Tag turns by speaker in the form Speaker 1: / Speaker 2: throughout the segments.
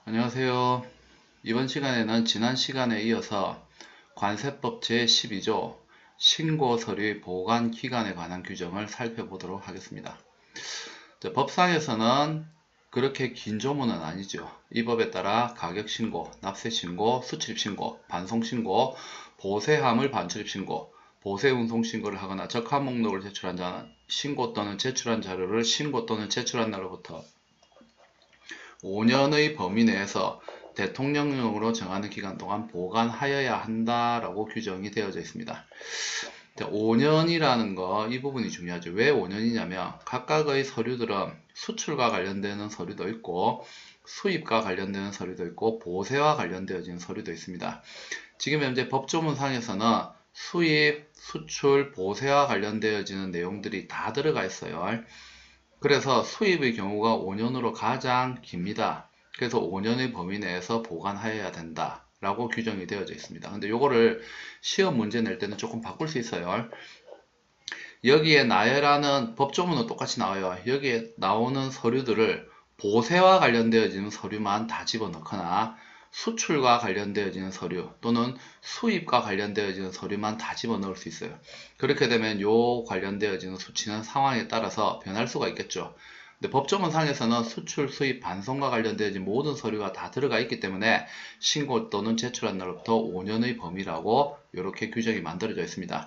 Speaker 1: 안녕하세요. 이번 시간에는 지난 시간에 이어서 관세법 제12조 신고 서류 보관 기간에 관한 규정을 살펴보도록 하겠습니다. 법상에서는 그렇게 긴 조문은 아니죠. 이 법에 따라 가격신고, 납세신고, 수출입신고, 반송신고, 보세하물 반출입신고, 보세운송신고를 하거나 적합목록을 제출한 자는 신고 또는 제출한 자료를 신고 또는 제출한 날로부터 5년의 범위 내에서 대통령령으로 정하는 기간 동안 보관하여야 한다라고 규정이 되어져 있습니다. 5년이라는 거, 이 부분이 중요하죠. 왜 5년이냐면 각각의 서류들은 수출과 관련되는 서류도 있고 수입과 관련되는 서류도 있고 보세와 관련되어진 서류도 있습니다. 지금 현재 법조문상에서는 수입, 수출, 보세와 관련되어지는 내용들이 다 들어가 있어요. 그래서 수입의 경우가 5년으로 가장 깁니다. 그래서 5년의 범위 내에서 보관하여야 된다 라고 규정이 되어져 있습니다. 근데 요거를 시험 문제 낼 때는 조금 바꿀 수 있어요. 여기에 나열하는 법조문은 똑같이 나와요. 여기에 나오는 서류들을 보세와 관련되어지는 서류만 다 집어넣거나 수출과 관련되어지는 서류 또는 수입과 관련되어지는 서류만 다 집어넣을 수 있어요. 그렇게 되면 요 관련되어지는 수치는 상황에 따라서 변할 수가 있겠죠. 근데 법조문상에서는 수출, 수입, 반송과 관련되어진 모든 서류가 다 들어가 있기 때문에 신고 또는 제출한 날로부터 5년의 범위라고 이렇게 규정이 만들어져 있습니다.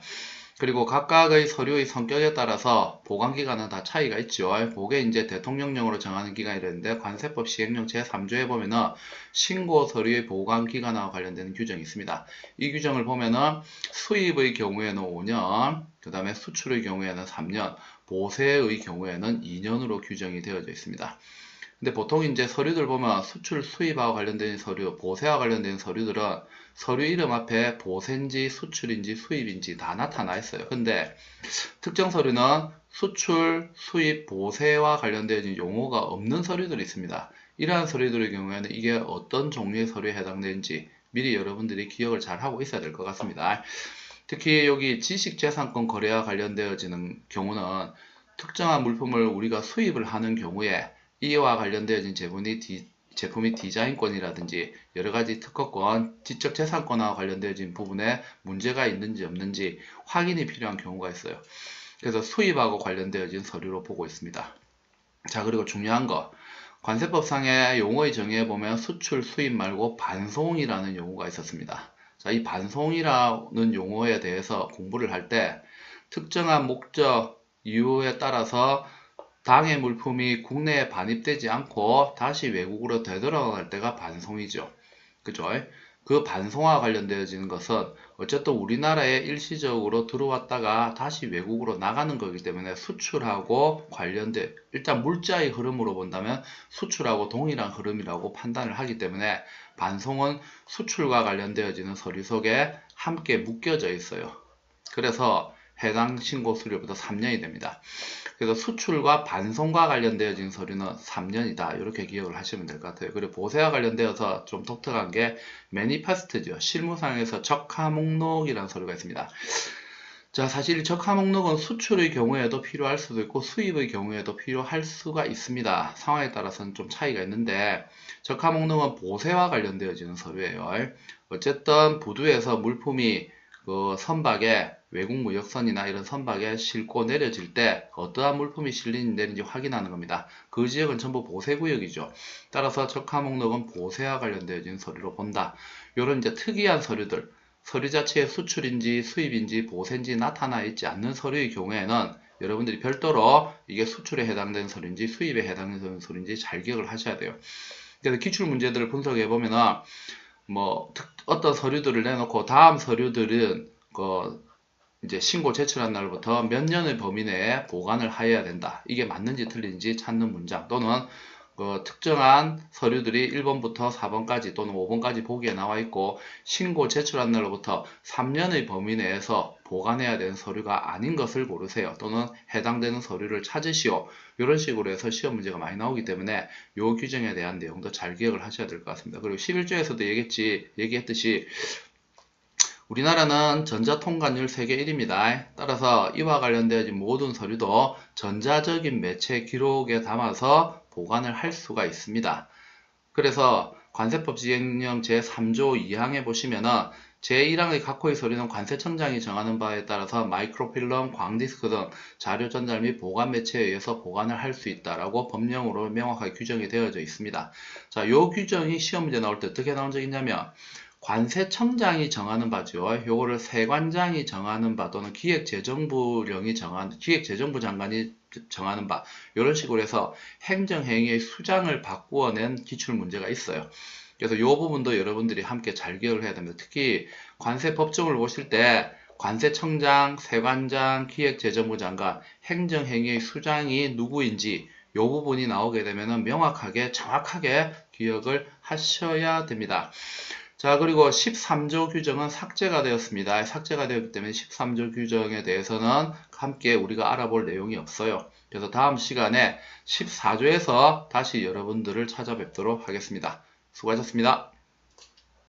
Speaker 1: 그리고 각각의 서류의 성격에 따라서 보관기간은 다 차이가 있죠. 그게 이제 대통령령으로 정하는 기간이라는데 관세법 시행령 제3조에 보면은 신고 서류의 보관기간과 관련되는 규정이 있습니다. 이 규정을 보면은 수입의 경우에는 5년, 그 다음에 수출의 경우에는 3년, 보세의 경우에는 2년으로 규정이 되어져 있습니다. 근데 보통 이제 서류들 보면 수출, 수입하고 관련된 서류, 보세와 관련된 서류들은 서류 이름 앞에 보세인지 수출인지 수입인지 다 나타나 있어요. 근데 특정 서류는 수출, 수입, 보세와 관련된 용어가 없는 서류들이 있습니다. 이러한 서류들의 경우에는 이게 어떤 종류의 서류에 해당되는지 미리 여러분들이 기억을 잘 하고 있어야 될 것 같습니다. 특히 여기 지식재산권 거래와 관련되어지는 경우는 특정한 물품을 우리가 수입을 하는 경우에 이와 관련되어진 제품이 디자인권이라든지 여러가지 특허권, 지적재산권과 관련되어진 부분에 문제가 있는지 없는지 확인이 필요한 경우가 있어요. 그래서 수입하고 관련되어진 서류로 보고 있습니다. 자, 그리고 중요한 거, 관세법상의 용어의 정의에 보면 수출, 수입 말고 반송이라는 용어가 있었습니다. 자, 이 반송이라는 용어에 대해서 공부를 할 때 특정한 목적, 이유에 따라서 당해 물품이 국내에 반입되지 않고 다시 외국으로 되돌아갈 때가 반송이죠. 그죠? 그 반송과 관련되어지는 것은 어쨌든 우리나라에 일시적으로 들어왔다가 다시 외국으로 나가는 거기 때문에 수출하고 관련된 일단 물자의 흐름으로 본다면 수출하고 동일한 흐름이라고 판단을 하기 때문에 반송은 수출과 관련되어지는 서류 속에 함께 묶여져 있어요. 그래서 해당 신고 수료부터 3년이 됩니다. 그래서 수출과 반송과 관련되어진 서류는 3년이다. 이렇게 기억을 하시면 될 것 같아요. 그리고 보세와 관련되어서 좀 독특한 게 매니페스트죠. 실무상에서 적하 목록이라는 서류가 있습니다. 자, 사실 적하 목록은 수출의 경우에도 필요할 수도 있고 수입의 경우에도 필요할 수가 있습니다. 상황에 따라서는 좀 차이가 있는데 적하 목록은 보세와 관련되어지는 서류예요. 어쨌든 부두에서 물품이 그 선박에 외국 무역선이나 이런 선박에 싣고 내려질 때 어떠한 물품이 실리는지 확인하는 겁니다. 그 지역은 전부 보세구역이죠. 따라서 적하 목록은 보세와 관련되어진 서류로 본다. 이런 이제 특이한 서류들, 서류 자체에 수출인지 수입인지 보세인지 나타나 있지 않는 서류의 경우에는 여러분들이 별도로 이게 수출에 해당되는 서류인지 수입에 해당되는 서류인지 잘 기억을 하셔야 돼요. 그래서 기출 문제들을 분석해 보면은 뭐 어떤 서류들을 내놓고 다음 서류들은 이제 신고 제출한 날부터 몇 년의 범위 내에 보관을 하여야 된다. 이게 맞는지 틀린지 찾는 문장 또는 특정한 서류들이 1번부터 4번까지 또는 5번까지 보기에 나와 있고 신고 제출한 날로부터 3년의 범위 내에서 보관해야 되는 서류가 아닌 것을 고르세요. 또는 해당되는 서류를 찾으시오. 이런 식으로 해서 시험 문제가 많이 나오기 때문에 이 규정에 대한 내용도 잘 기억을 하셔야 될 것 같습니다. 그리고 11조에서도 얘기했듯이 우리나라는 전자통관율 세계 1위입니다. 따라서 이와 관련되어진 모든 서류도 전자적인 매체 기록에 담아서 보관을 할 수가 있습니다. 그래서 관세법 시행령 제3조 2항에 보시면은 제1항의 각호의 서류는 관세청장이 정하는 바에 따라서 마이크로필름, 광디스크 등 자료 전달 및 보관 매체에 의해서 보관을 할 수 있다라고 법령으로 명확하게 규정이 되어져 있습니다. 자, 이 규정이 시험 문제 나올 때 어떻게 나온 적이 있냐면 관세청장이 정하는 바죠. 요거를 세관장이 정하는 바 또는 기획재정부 장관이 정하는 바 이런 식으로 해서 행정행위의 수장을 바꾸어낸 기출문제가 있어요. 그래서 이 부분도 여러분들이 함께 잘 기억을 해야 됩니다. 특히 관세법정을 보실 때 관세청장, 세관장, 기획재정부 장관, 행정행위의 수장이 누구인지 이 부분이 나오게 되면 명확하게 정확하게 기억을 하셔야 됩니다. 자, 그리고 13조 규정은 삭제가 되었습니다. 삭제가 되었기 때문에 13조 규정에 대해서는 함께 우리가 알아볼 내용이 없어요. 그래서 다음 시간에 14조에서 다시 여러분들을 찾아뵙도록 하겠습니다. 수고하셨습니다.